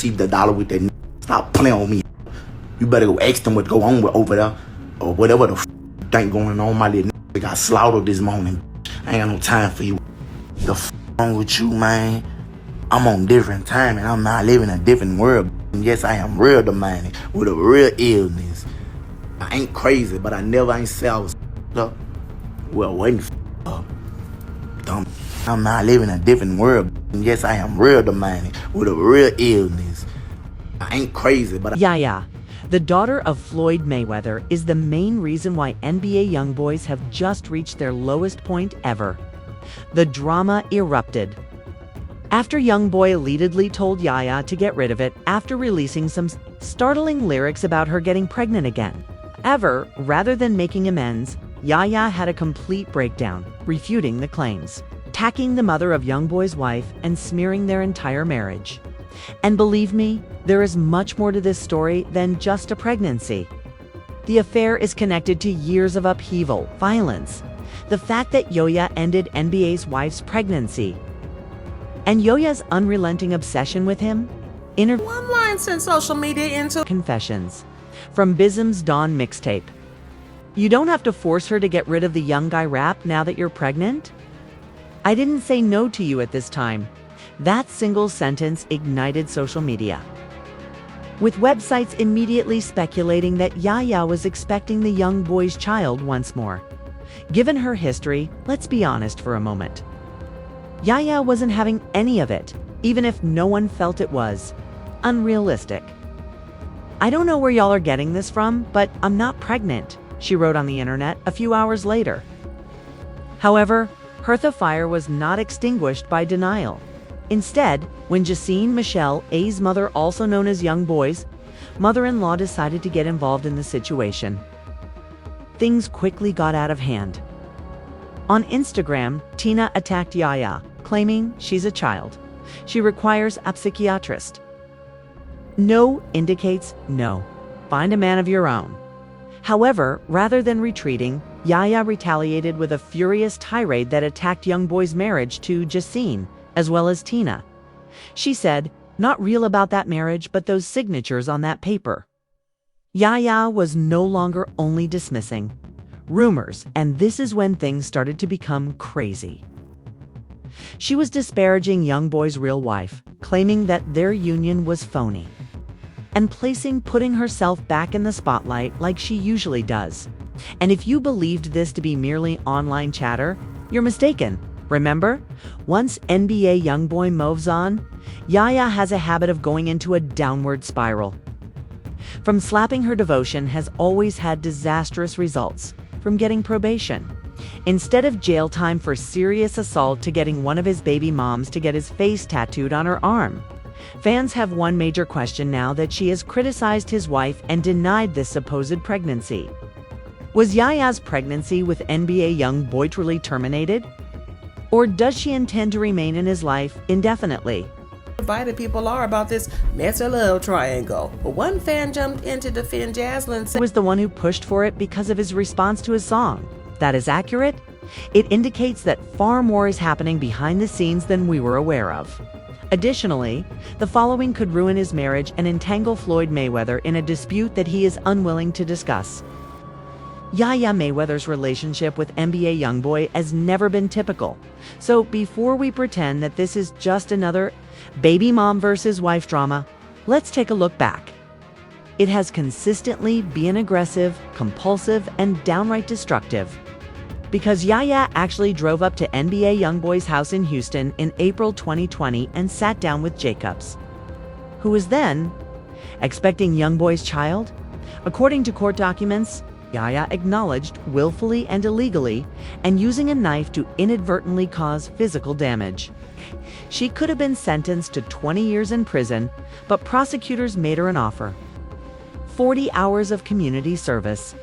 receive the dollar with that. Stop playing on me. You better go ask them what go on with over there, or whatever the thing going on. My little got slaughtered this morning. I ain't got no time for you. The wrong with you, man? I'm on different time, and I'm not living a different world. And yes, I am real demanding with a real illness. I ain't crazy, but I never ain't say I was up. Well, waiting up. Dumb. I'm not living a different world. And yes, I am real demanding with a real illness. I ain't crazy, but Yaya, the daughter of Floyd Mayweather, is the main reason why NBA young boys have just reached their lowest point ever. The drama erupted after Young Boy allegedly told Yaya to get rid of it after releasing some startling lyrics about her getting pregnant again. However, rather than making amends, Yaya had a complete breakdown, refuting the claims, attacking the mother of Young Boy's wife, and smearing their entire marriage. And believe me, there is much more to this story than just a pregnancy. The affair is connected to years of upheaval, violence, the fact that Yaya ended NBA's wife's pregnancy, and Yaya's unrelenting obsession with him. One line sent social media into confessions from Bizm's Dawn mixtape. You don't have to force her to get rid of the young guy rap now that you're pregnant. I didn't say no to you at this time. That single sentence ignited social media, with websites immediately speculating that Yaya was expecting the young boy's child once more. Given her history, let's be honest for a moment. Yaya wasn't having any of it, even if no one felt it was. Unrealistic. I don't know where y'all are getting this from, but I'm not pregnant, she wrote on the internet a few hours later. However, her fire was not extinguished by denial. Instead, when Justine Michelle A's mother, also known as Young Boy's mother-in-law, decided to get involved in the situation, things quickly got out of hand. On Instagram, Tina attacked Yaya, claiming she's a child. She requires a psychiatrist. No indicates no. Find a man of your own. However, rather than retreating, Yaya retaliated with a furious tirade that attacked Young Boy's marriage to Justine, as well as Tina. She said, "Not real about that marriage, but those signatures on that paper." Yaya was no longer only dismissing rumors, and this is when things started to become crazy. She was disparaging Young Boy's real wife, claiming that their union was phony, and putting herself back in the spotlight like she usually does. And if you believed this to be merely online chatter, you're mistaken. Remember, once NBA Young Boy moves on, Yaya has a habit of going into a downward spiral. From slapping her devotion has always had disastrous results, from getting probation, instead of jail time for serious assault, to getting one of his baby moms to get his face tattooed on her arm. Fans have one major question now that she has criticized his wife and denied this supposed pregnancy. Was Yaya's pregnancy with NBA Young Boy truly terminated? Or does she intend to remain in his life indefinitely? divided people are about this messy love triangle. But one fan jumped in to defend Jaslyn, saying was the one who pushed for it because of his response to his song. That is accurate. It indicates that far more is happening behind the scenes than we were aware of. Additionally, the following could ruin his marriage and entangle Floyd Mayweather in a dispute that he is unwilling to discuss. Yaya Mayweather's relationship with NBA Young Boy has never been typical. So before we pretend that this is just another baby mom versus wife drama, let's take a look back. It has consistently been aggressive, compulsive, and downright destructive. Because Yaya actually drove up to NBA Young Boy's house in Houston in April 2020 and sat down with Jacobs, who was then expecting Young Boy's child. According to court documents, Yaya acknowledged willfully and illegally and using a knife to inadvertently cause physical damage. She could have been sentenced to 20 years in prison, but prosecutors made her an offer: 40 hours of community service,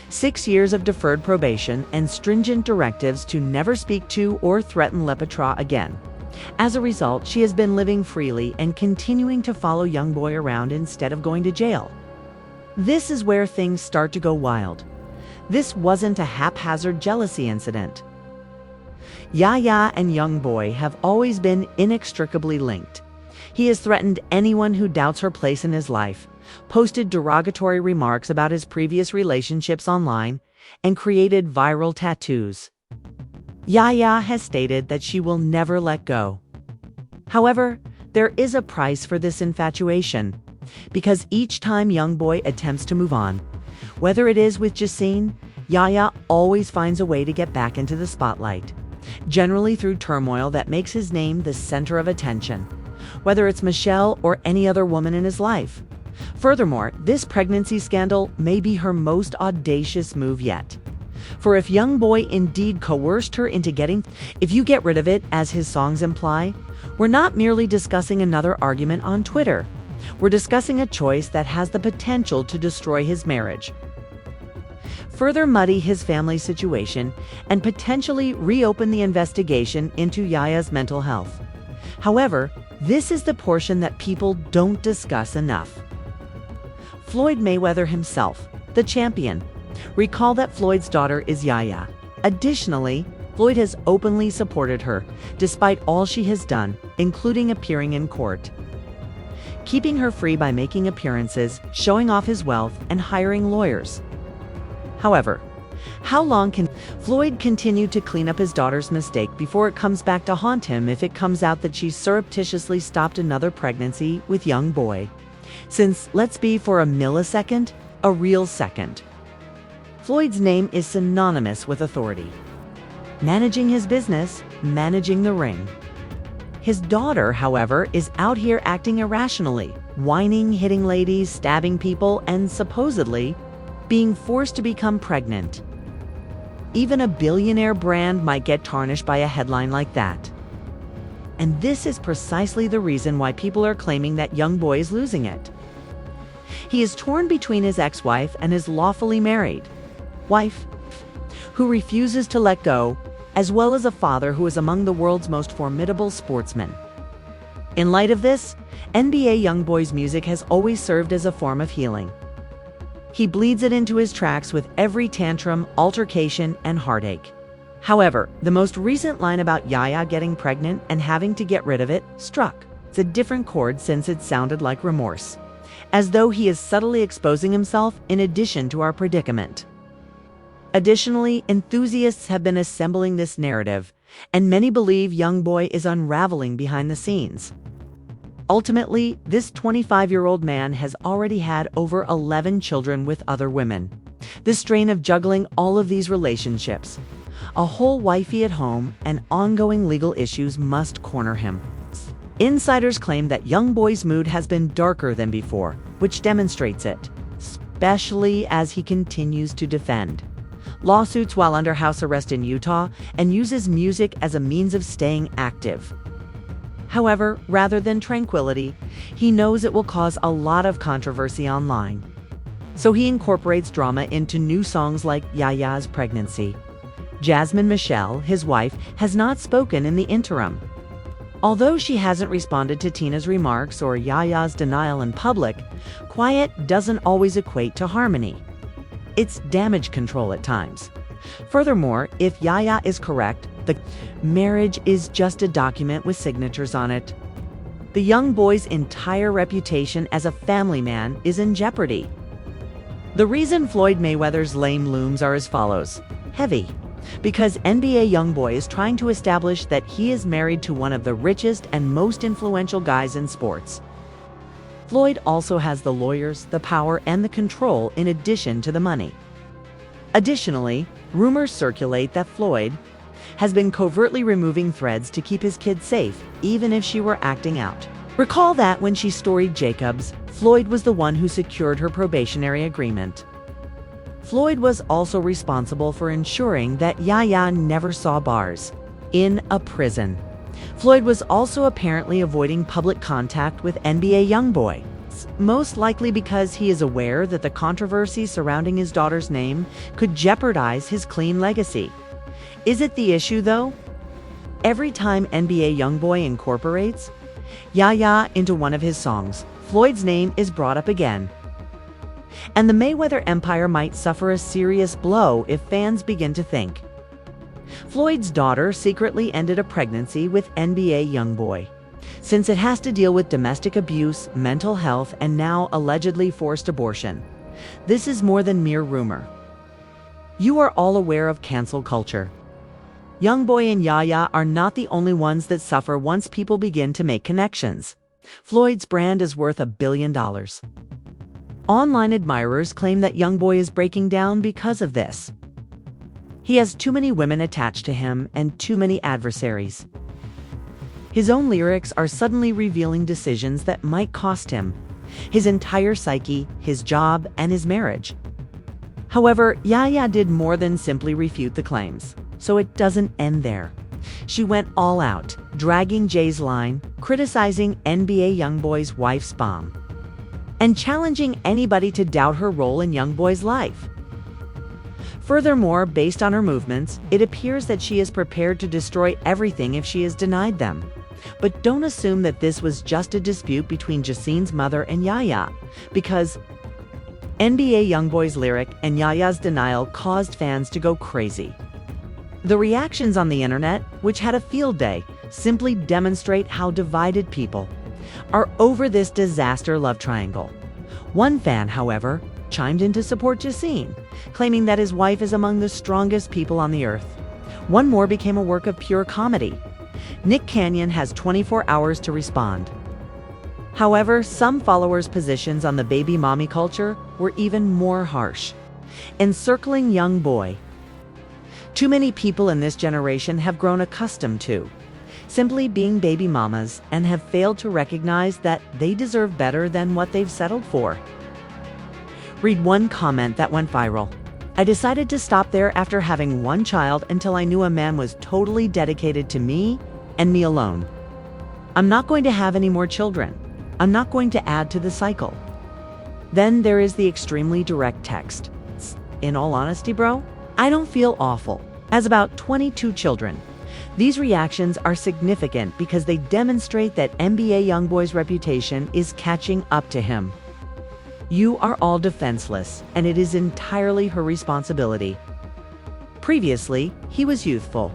6 years of deferred probation, and stringent directives to never speak to or threaten Lepetra again. As a result, she has been living freely and continuing to follow Young Boy around instead of going to jail. This is where things start to go wild. This wasn't a haphazard jealousy incident. Yaya and Young Boy have always been inextricably linked. He has threatened anyone who doubts her place in his life, posted derogatory remarks about his previous relationships online, and created viral tattoos. Yaya has stated that she will never let go. However, there is a price for this infatuation, because each time Young Boy attempts to move on, whether it is with Justine, Yaya always finds a way to get back into the spotlight, generally through turmoil that makes his name the center of attention, whether it's Michelle or any other woman in his life. Furthermore, this pregnancy scandal may be her most audacious move yet. For if Young Boy indeed coerced her into if you get rid of it, as his songs imply, we're not merely discussing another argument on Twitter. We're discussing a choice that has the potential to destroy his marriage, further muddy his family situation, and potentially reopen the investigation into Yaya's mental health. However, this is the portion that people don't discuss enough. Floyd Mayweather himself, the champion. Recall that Floyd's daughter is Yaya. Additionally, Floyd has openly supported her, despite all she has done, including appearing in court, keeping her free by making appearances, showing off his wealth, and hiring lawyers. However, how long can Floyd continue to clean up his daughter's mistake before it comes back to haunt him if it comes out that she surreptitiously stopped another pregnancy with Young Boy? Since, let's be for a millisecond, a real second. Floyd's name is synonymous with authority. Managing his business, managing the ring. His daughter, however, is out here acting irrationally, whining, hitting ladies, stabbing people, and supposedly being forced to become pregnant. Even a billionaire brand might get tarnished by a headline like that. And this is precisely the reason why people are claiming that Young Boy is losing it. He is torn between his ex-wife and his lawfully married wife, who refuses to let go, as well as a father who is among the world's most formidable sportsmen. In light of this, NBA Young Boy's music has always served as a form of healing. He bleeds it into his tracks with every tantrum, altercation, and heartache. However, the most recent line about Yaya getting pregnant and having to get rid of it struck. It's a different chord since it sounded like remorse, as though he is subtly exposing himself in addition to our predicament. Additionally, enthusiasts have been assembling this narrative, and many believe Young Boy is unraveling behind the scenes. Ultimately, this 25-year-old man has already had over 11 children with other women. The strain of juggling all of these relationships, a whole wifey at home, and ongoing legal issues must corner him. Insiders claim that Young Boy's mood has been darker than before, which demonstrates it, especially as he continues to defend lawsuits while under house arrest in Utah and uses music as a means of staying active. However, rather than tranquility, he knows it will cause a lot of controversy online. So he incorporates drama into new songs like Yaya's pregnancy. Jasmine Michelle, his wife, has not spoken in the interim. Although she hasn't responded to Tina's remarks or Yaya's denial in public, quiet doesn't always equate to harmony. It's damage control at times. Furthermore, if Yaya is correct, the marriage is just a document with signatures on it. The Young Boy's entire reputation as a family man is in jeopardy. The reason Floyd Mayweather's lame looms are as follows. Heavy. Because NBA Young Boy is trying to establish that he is married to one of the richest and most influential guys in sports. Floyd also has the lawyers, the power, and the control in addition to the money. Additionally, rumors circulate that Floyd has been covertly removing threads to keep his kids safe, even if she were acting out. Recall that when she storied Jacobs, Floyd was the one who secured her probationary agreement. Floyd was also responsible for ensuring that Yaya never saw bars in a prison. Floyd was also apparently avoiding public contact with NBA Young Boy, most likely because he is aware that the controversy surrounding his daughter's name could jeopardize his clean legacy. Is it the issue, though? Every time NBA Young Boy incorporates Yaya into one of his songs, Floyd's name is brought up again. And the Mayweather empire might suffer a serious blow if fans begin to think Floyd's daughter secretly ended a pregnancy with NBA Young Boy. since it has to deal with domestic abuse, mental health, and now allegedly forced abortion. This is more than mere rumor. You are all aware of cancel culture. YoungBoy and Yaya are not the only ones that suffer once people begin to make connections. Floyd's brand is worth $1 billion. Online admirers claim that YoungBoy is breaking down because of this. He has too many women attached to him and too many adversaries. His own lyrics are suddenly revealing decisions that might cost him his entire psyche, his job, and his marriage. However, Yaya did more than simply refute the claims, so it doesn't end there. She went all out, dragging Jay's line, criticizing NBA YoungBoy's wife's bomb, and challenging anybody to doubt her role in YoungBoy's life. Furthermore, based on her movements, it appears that she is prepared to destroy everything if she is denied them. But don't assume that this was just a dispute between Jacine's mother and Yaya, because NBA YoungBoy's lyric and Yaya's denial caused fans to go crazy. The reactions on the internet, which had a field day, simply demonstrate how divided people are over this disaster love triangle. One fan, however, chimed in to support Jacine, claiming that his wife is among the strongest people on the earth. One more became a work of pure comedy. Nick Cannon has 24 hours to respond. However, some followers' positions on the baby mommy culture were even more harsh. Encircling YoungBoy. Too many people in this generation have grown accustomed to simply being baby mamas and have failed to recognize that they deserve better than what they've settled for. Read one comment that went viral. I decided to stop there after having one child until I knew a man was totally dedicated to me and me alone. I'm not going to have any more children. I'm not going to add to the cycle. Then there is the extremely direct text. In all honesty, bro, I don't feel awful. Has about 22 children. These reactions are significant because they demonstrate that NBA YoungBoy's reputation is catching up to him. You are all defenseless, and it is entirely her responsibility. Previously, he was youthful,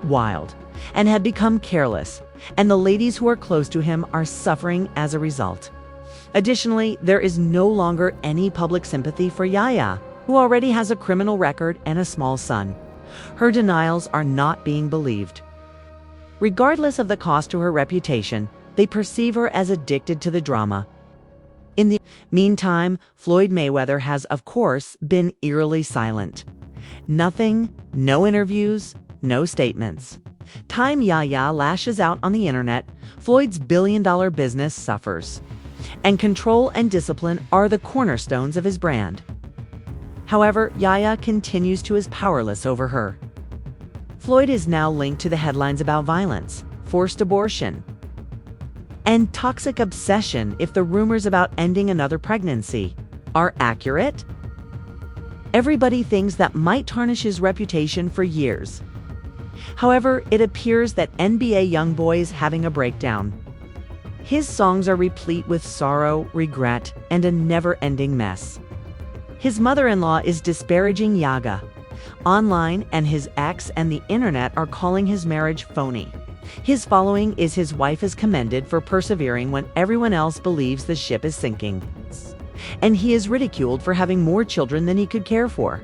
wild, and had become careless, and the ladies who are close to him are suffering as a result. Additionally, there is no longer any public sympathy for Yaya, who already has a criminal record and a small son. Her denials are not being believed. Regardless of the cost to her reputation, they perceive her as addicted to the drama. In the meantime, Floyd Mayweather has, of course, been eerily silent. Nothing, no interviews, no statements. Time Yaya lashes out on the internet, Floyd's billion-dollar business suffers. And control and discipline are the cornerstones of his brand. However, Yaya continues to is powerless over her. Floyd is now linked to the headlines about violence, forced abortion, and toxic obsession if the rumors about ending another pregnancy are accurate. Everybody thinks that might tarnish his reputation for years. However, it appears that NBA YoungBoy is having a breakdown. His songs are replete with sorrow, regret, and a never-ending mess. His mother-in-law is disparaging Yaya online, and his ex and the internet are calling his marriage phony. His following is his wife is commended for persevering when everyone else believes the ship is sinking. And he is ridiculed for having more children than he could care for.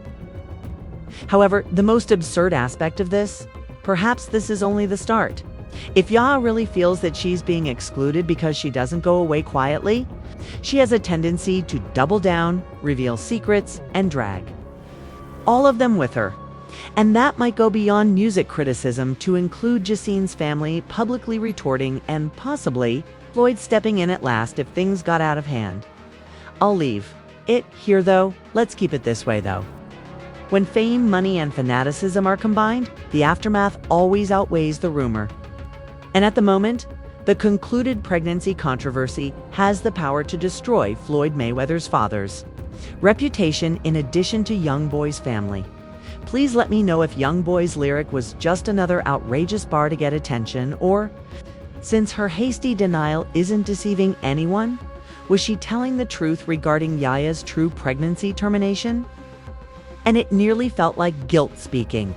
However, the most absurd aspect of this, perhaps this is only the start. If Yaya really feels that she's being excluded because she doesn't go away quietly, she has a tendency to double down, reveal secrets, and drag all of them with her. And that might go beyond music criticism to include Jacine's family publicly retorting and possibly Floyd stepping in at last if things got out of hand. I'll leave it here though. Let's keep it this way though. When fame, money, and fanaticism are combined, the aftermath always outweighs the rumor. And at the moment, the concluded pregnancy controversy has the power to destroy Floyd Mayweather's father's reputation in addition to YoungBoy's family. Please let me know if YoungBoy's lyric was just another outrageous bar to get attention, or, since her hasty denial isn't deceiving anyone, was she telling the truth regarding Yaya's true pregnancy termination? And it nearly felt like guilt speaking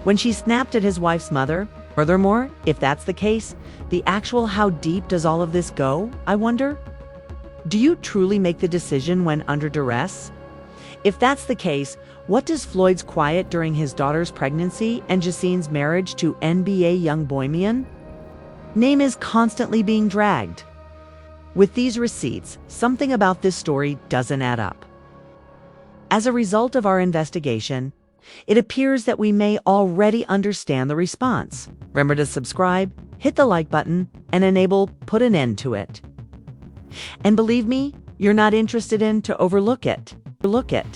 when she snapped at his wife's mother, Furthermore, if that's the case, the actual how deep does all of this go, I wonder? Do you truly make the decision when under duress? If that's the case, what does Floyd's quiet during his daughter's pregnancy and Jacine's marriage to NBA Young Boy mean? Name is constantly being dragged. With these receipts, something about this story doesn't add up. As a result of our investigation, it appears that we may already understand the response. Remember to subscribe, hit the like button, and enable put an end to it. And believe me, you're not interested in to overlook it. Look it.